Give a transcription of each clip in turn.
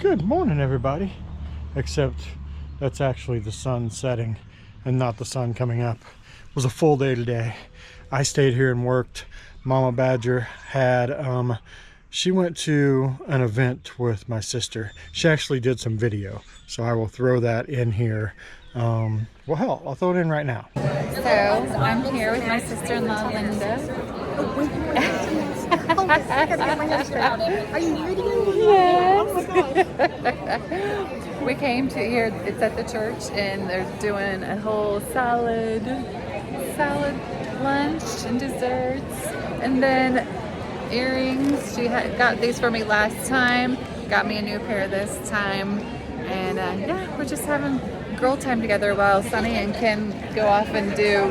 Good morning, everybody. Except that's actually the sun setting and not the sun coming up. It was a full day today. I stayed here and worked. Mama Badger had, she went to an event with my sister. She actually did some video, so I will throw that in here. Well, hell, I'll throw it in right now. So I'm here with my sister-in-law, Linda. Are you video? Yes. Oh my gosh. We came to here, it's at the church, and they're doing a whole salad lunch and desserts, and then earrings. She got these for me last time, got me a new pair this time, and yeah, we're just having girl time together while Sunny and Kim go off and do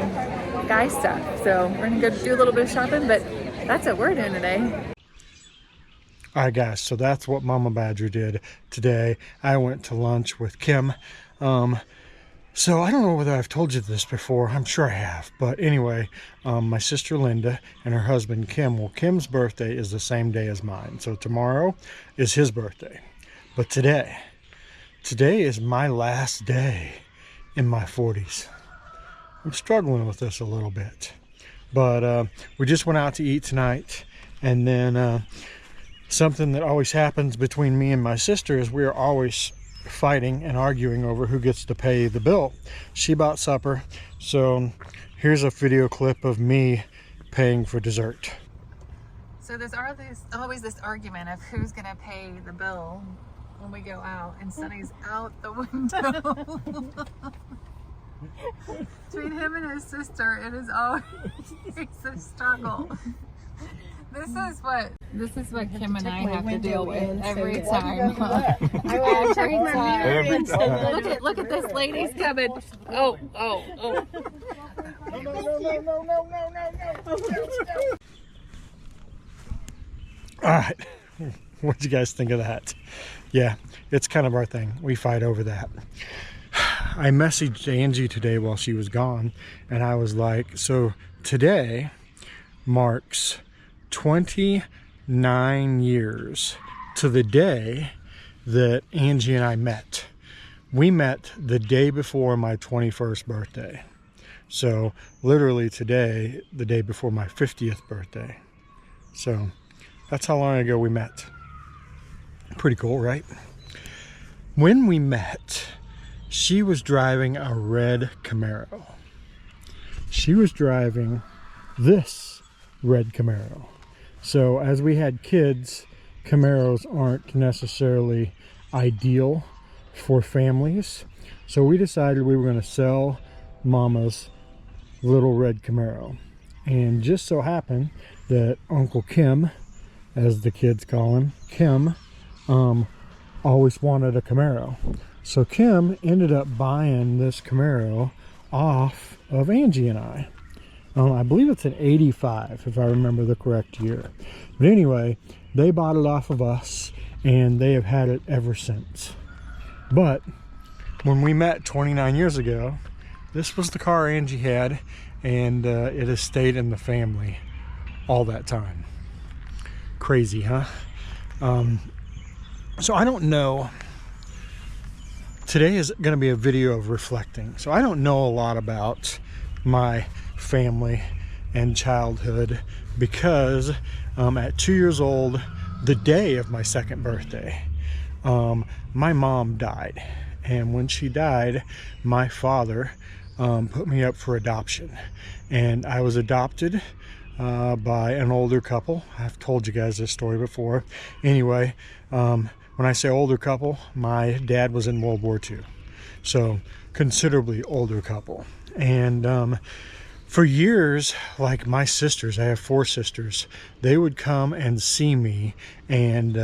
guy stuff. So we're gonna go do a little bit of shopping, but that's what we're doing today. All right, guys, so that's what Mama Badger did today. I went to lunch with Kim. So I don't know whether I've told you this before. I'm sure I have. But anyway, my sister Linda and her husband Kim. Well, Kim's birthday is the same day as mine. So tomorrow is his birthday. But today is my last day in my 40s. I'm struggling with this a little bit. But we just went out to eat tonight. And then something that always happens between me and my sister is we're always fighting and arguing over who gets to pay the bill. She bought supper, so here's a video clip of me paying for dessert. So there's always this argument of who's gonna pay the bill when we go out, and Sunny's out the window. Between him and his sister, it is always a struggle. This is what Kim and I have to deal with every time. Every time. Look at this lady's coming. Oh. No. All right. What'd you guys think of that? Yeah, it's kind of our thing. We fight over that. I messaged Angie today while she was gone, and I was like, so today marks 29 years to the day that Angie and I met. We met the day before my 21st birthday. So literally today, the day before my 50th birthday. So that's how long ago we met. Pretty cool, right? When we met, she was driving a red Camaro. She was driving this red Camaro. So as we had kids, Camaros aren't necessarily ideal for families. So we decided we were going to sell Mama's little red Camaro. And just so happened that Uncle Kim, as the kids call him, Kim, always wanted a Camaro. So Kim ended up buying this Camaro off of Angie and I. I believe it's an 85, if I remember the correct year. But anyway, they bought it off of us, and they have had it ever since. But when we met 29 years ago, this was the car Angie had, and it has stayed in the family all that time. Crazy, huh? So I don't know. Today is going to be a video of reflecting. So I don't know a lot about my family and childhood because at 2 years old, the day of my second birthday, my mom died. And when she died, my father put me up for adoption. And I was adopted by an older couple. I've told you guys this story before. Anyway, when I say older couple, my dad was in World War II. So considerably older couple. And for years, like my sisters, I have 4 sisters, they would come and see me, and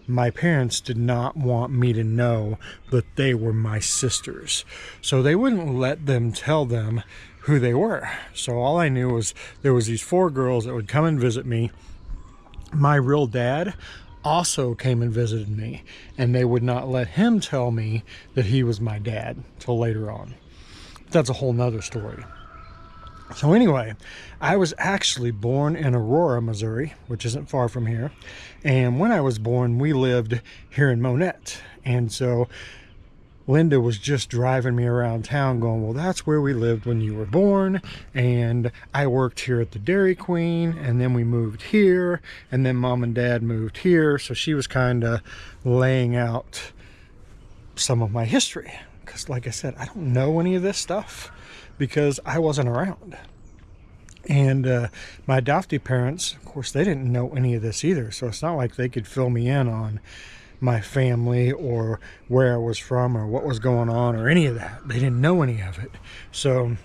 my parents did not want me to know that they were my sisters. So they wouldn't let them tell them who they were. So all I knew was there was these 4 girls that would come and visit me. My real dad also came and visited me, and they would not let him tell me that he was my dad till later on. That's a whole nother story. So anyway, I was actually born in Aurora, Missouri, which isn't far from here. And when I was born, we lived here in Monette. And so Linda was just driving me around town going, well, that's where we lived when you were born. And I worked here at the Dairy Queen, and then we moved here, and then Mom and Dad moved here. So she was kind of laying out some of my history. Because like I said, I don't know any of this stuff because I wasn't around. And my adoptive parents, of course, they didn't know any of this either. So it's not like they could fill me in on my family or where I was from or what was going on or any of that. They didn't know any of it. So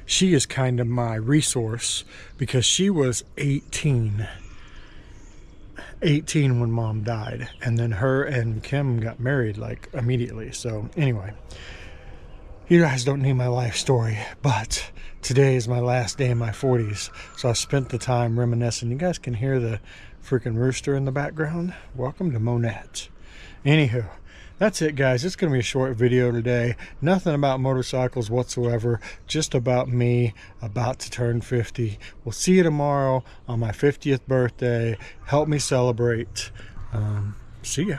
she is kind of my resource because she was 18 when Mom died, and then her and Kim got married like immediately. So anyway, you guys don't need my life story, but today is my last day in my 40s, so I spent the time reminiscing. You guys can hear the freaking rooster in the background. Welcome to Monette. Anywho, that's it, guys. It's going to be a short video today. Nothing about motorcycles whatsoever. Just about me about to turn 50. We'll see you tomorrow on my 50th birthday. Help me celebrate. See ya.